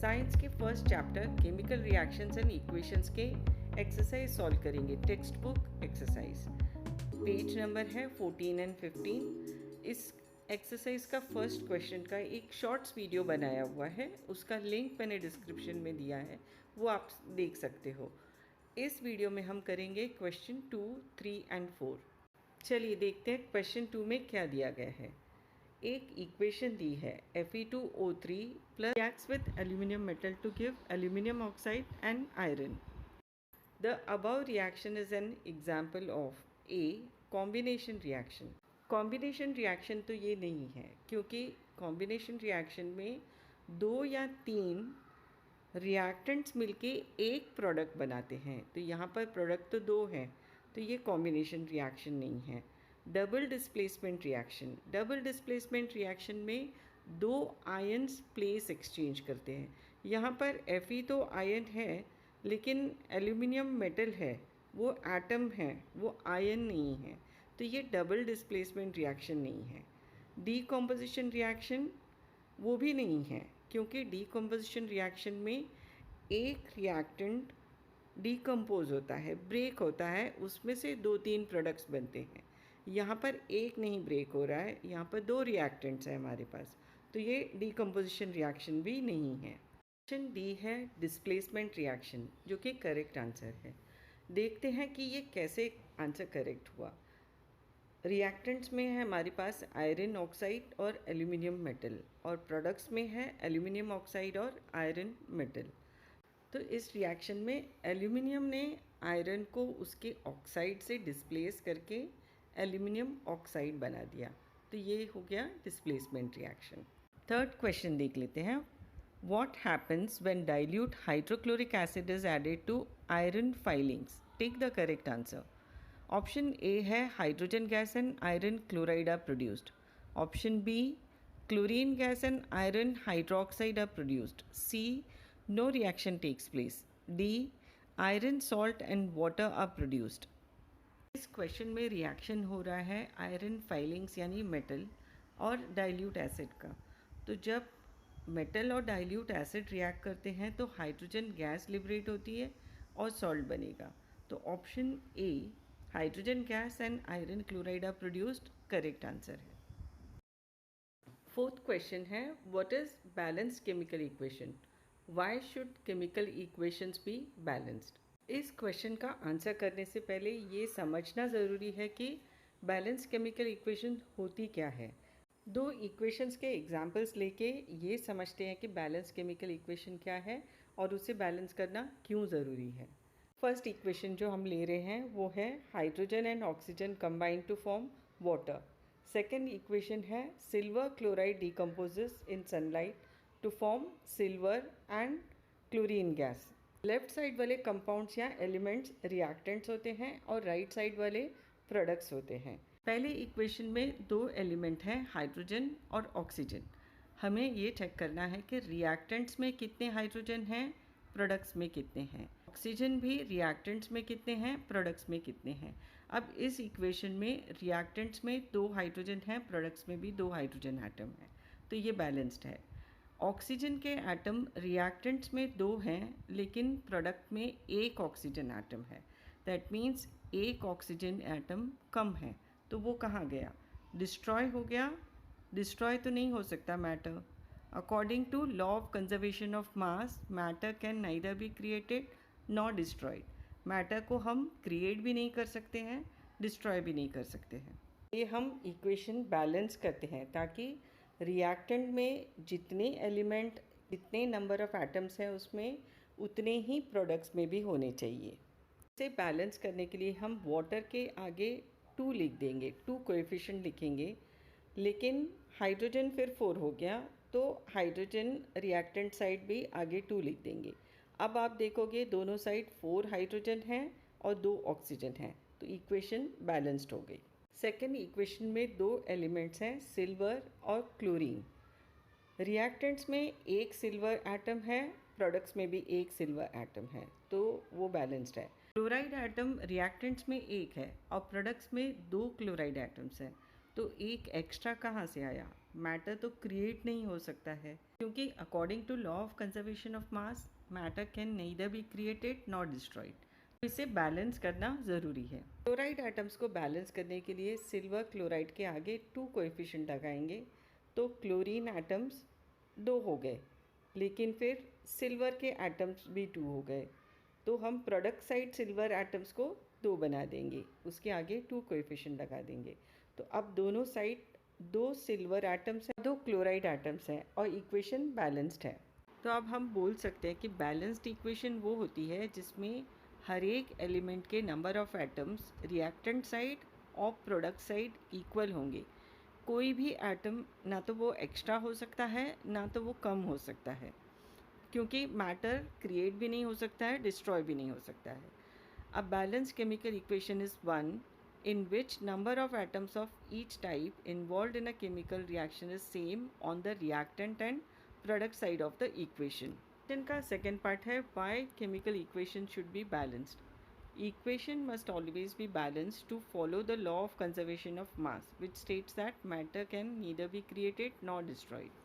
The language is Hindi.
साइंस के first chapter chemical reactions and equations के एक्सरसाइज सॉल्व करेंगे। Text book exercise page number है 14 एंड 15। इस एक्सरसाइज का फर्स्ट क्वेश्चन का एक शॉर्ट्स वीडियो बनाया हुआ है, उसका लिंक मैंने डिस्क्रिप्शन में दिया है, वो आप देख सकते हो। इस वीडियो में हम करेंगे क्वेश्चन 2, 3 एंड 4। चलिए देखते हैं क्वेश्चन 2 में क्या दिया गया है। एक इक्वेशन दी है Fe2O3 plus reacts with aluminum metal to give aluminum oxide and iron. The above reaction is an example of A combination reaction. Combination reaction तो ये नहीं है, क्योंकि कॉम्बिनेशन रिएक्शन में 2 या 3 रिएक्टेंट्स मिलके एक प्रोडक्ट बनाते हैं, तो यहाँ पर प्रोडक्ट तो 2 हैं, तो ये कॉम्बिनेशन रिएक्शन नहीं है। Double displacement reaction, double displacement reaction में 2 आयन्स प्लेस एक्सचेंज करते हैं। यहाँ पर Fe तो आयन है, लेकिन एल्यूमिनियम मेटल है, वो एटम है, वो आयन नहीं है, तो ये डबल डिस्प्लेसमेंट रिएक्शन नहीं है। डीकम्पोजिशन रिएक्शन वो भी नहीं है, क्योंकि डीकम्पोजिशन रिएक्शन में एक रिएक्टेंट डीकम्पोज होता है, ब्रेक होता है, उसमें से 2-3 प्रोडक्ट्स बनते हैं। यहाँ पर एक नहीं ब्रेक हो रहा है, यहाँ पर 2 रिएक्टेंट्स हैं हमारे पास, तो ये डीकम्पोजिशन रिएक्शन भी नहीं है। ऑप्शन डी है डिस्प्लेसमेंट रिएक्शन, जो कि करेक्ट आंसर है। देखते हैं कि ये कैसे आंसर करेक्ट हुआ। रिएक्टेंट्स में है हमारे पास आयरन ऑक्साइड और एल्यूमिनियम मेटल, और प्रोडक्ट्स में है एल्यूमिनियम ऑक्साइड और आयरन मेटल। तो इस रिएक्शन में एल्यूमिनियम ने आयरन को उसके ऑक्साइड से डिस्प्लेस करके एल्यूमिनियम ऑक्साइड बना दिया, तो ये हो गया डिस्प्लेसमेंट रिएक्शन। थर्ड क्वेश्चन देख लेते हैं। What happens when dilute hydrochloric acid is added to iron filings? Take the correct answer. Option A है hydrogen gas and iron chloride are produced. Option B chlorine gas and iron hydroxide are produced. C no reaction takes place. D iron salt and water are produced. इस क्वेश्चन में रिएक्शन हो रहा है आयरन फाइलिंग्स यानी मेटल और डाइल्यूट एसिड का। तो जब मेटल और डाइल्यूट एसिड रिएक्ट करते हैं तो हाइड्रोजन गैस लिबरेट होती है और सॉल्ट बनेगा। तो option A hydrogen gas and iron chloride are produced correct answer है। फोर्थ क्वेश्चन है what is balanced chemical equation? Why should chemical equations be balanced? इस क्वेश्चन का आंसर करने से पहले ये समझना ज़रूरी है कि बैलेंस्ड केमिकल इक्वेशन होती क्या है। 2 इक्वेशंस के एग्जाम्पल्स लेके ये समझते हैं कि बैलेंस केमिकल इक्वेशन क्या है और उसे बैलेंस करना क्यों ज़रूरी है। फर्स्ट इक्वेशन जो हम ले रहे हैं वो है hydrogen and oxygen combine to form water. Second equation है silver chloride decomposes in sunlight to form silver and chlorine gas. Left side वाले कंपाउंड्स या एलिमेंट्स रिएक्टेंट्स होते हैं और राइट साइड वाले प्रोडक्ट्स होते हैं। पहले इक्वेशन में 2 एलिमेंट हैं हाइड्रोजन और ऑक्सीजन। हमें ये चेक करना है कि रिएक्टेंट्स में कितने हाइड्रोजन हैं, प्रोडक्ट्स में कितने हैं। ऑक्सीजन भी रिएक्टेंट्स में कितने हैं, प्रोडक्ट्स में कितने हैं। अब इस इक्वेशन में रिएक्टेंट्स में 2 हाइड्रोजन हैं, प्रोडक्ट्स में भी 2 हाइड्रोजन एटम हैं, तो ये बैलेंस्ड है। ऑक्सीजन के एटम रिएक्टेंट्स में 2 हैं, लेकिन प्रोडक्ट में 1 ऑक्सीजन एटम है। दैट मीन्स 1 ऑक्सीजन एटम कम है, तो वो कहाँ गया? डिस्ट्रॉय हो गया? डिस्ट्रॉय तो नहीं हो सकता matter. According to law of conservation of mass, matter can neither be created not destroyed. Matter को हम क्रिएट भी नहीं कर सकते हैं, डिस्ट्रॉय भी नहीं कर सकते हैं। ये हम इक्वेशन बैलेंस करते हैं ताकि रिएक्टेंट में जितने एलिमेंट, जितने नंबर ऑफ एटम्स हैं उसमें उतने ही प्रोडक्ट्स में भी होने चाहिए। इसे बैलेंस करने के लिए हम वाटर के आगे 2 लिख देंगे, 2 कोएफिशिएंट लिखेंगे, लेकिन हाइड्रोजन फिर 4 हो गया, तो हाइड्रोजन रिएक्टेंट साइड भी आगे 2 लिख देंगे। अब आप देखोगे दोनों साइड 4 हाइड्रोजन हैं और 2 ऑक्सीजन हैं, तो इक्वेशन बैलेंस्ड हो गई। सेकेंड इक्वेशन में 2 एलिमेंट्स हैं सिल्वर और क्लोरीन। रिएक्टेंट्स में 1 सिल्वर एटम है, प्रोडक्ट्स में भी 1 सिल्वर एटम है, तो वो बैलेंस्ड है। क्लोराइड एटम रिएक्टेंट्स में 1 है और प्रोडक्ट्स में 2 क्लोराइड एटम्स हैं, तो 1 एक्स्ट्रा कहाँ से आया? मैटर तो क्रिएट नहीं हो सकता है, क्योंकि according to law of conservation of mass matter can neither be created not destroyed, तो इसे बैलेंस करना ज़रूरी है। क्लोराइड एटम्स को बैलेंस करने के लिए सिल्वर क्लोराइड के आगे 2 कोएफिशिएंट लगाएंगे, तो क्लोरीन एटम्स 2 हो गए, लेकिन फिर सिल्वर के एटम्स भी 2 हो गए, तो हम प्रोडक्ट साइड सिल्वर एटम्स को 2 बना देंगे, उसके आगे 2 कोएफिशिएंट लगा देंगे। तो अब दोनों साइड 2 सिल्वर एटम्स हैं, 2 क्लोराइड एटम्स हैं और इक्वेशन बैलेंस्ड है। तो अब हम बोल सकते हैं कि बैलेंस्ड इक्वेशन वो होती है जिसमें हर एक एलिमेंट के number of atoms reactant side और प्रोडक्ट साइड इक्वल होंगे। कोई भी एटम ना तो वो एक्स्ट्रा हो सकता है ना तो वो कम हो सकता है, क्योंकि मैटर क्रिएट भी नहीं हो सकता है, डिस्ट्रॉय भी नहीं हो सकता है। A balanced chemical equation is one in which number of atoms of each type involved in a chemical reaction is same on the reactant and product side of the equation. इनका second part है why chemical equation should be balanced. Equation must always be balanced to follow the law of conservation of mass, which states that matter can neither be created nor destroyed.